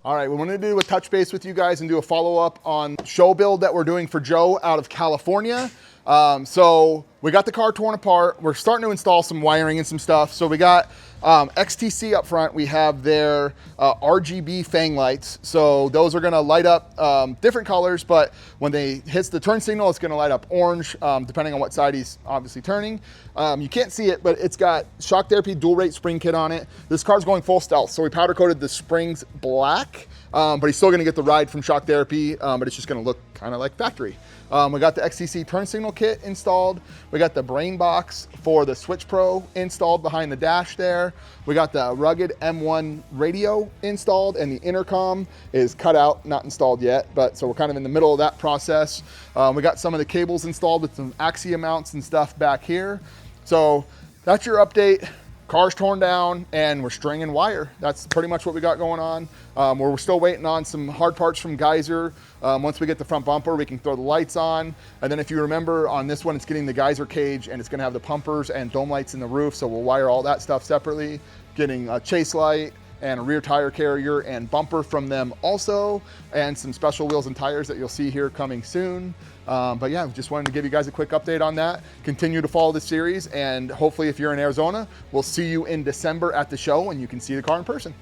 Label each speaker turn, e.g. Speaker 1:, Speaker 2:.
Speaker 1: All right, we wanted to do a touch base with you guys and do a follow-up on show build that we're doing for Joe out of California. So we got the car torn apart. We're starting to install some wiring and some stuff. So we got XTC up front. We have their RGB fang lights. So those are gonna light up different colors, but when they hits the turn signal, it's gonna light up orange, depending on what side he's obviously turning. You can't see it, but it's got shock therapy dual rate spring kit on it. This car's going full stealth. So we powder coated the springs black, but he's still gonna get the ride from shock therapy, but it's just gonna look kind of like factory. We got the XTC turn signal kit installed. We got the brain box for the Switch Pro installed behind the dash there. We got the rugged M1 radio installed, and the intercom is cut out, not installed yet, but so we're kind of in the middle of that process. We got some of the cables installed with some Axia mounts and stuff back here. So that's your update. Car's torn down and we're stringing wire. That's pretty much what we got going on. We're still waiting on some hard parts from Geiser. Once we get the front bumper, we can throw the lights on. And then if you remember on this one, it's getting the Geiser cage and it's gonna have the pumpers and dome lights in the roof. So we'll wire all that stuff separately. Getting a chase light and a rear tire carrier and bumper from them also, and some special wheels and tires that you'll see here coming soon. But yeah, just wanted to give you guys a quick update on that. Continue to follow the series, and hopefully if you're in Arizona, we'll see you in December at the show and you can see the car in person.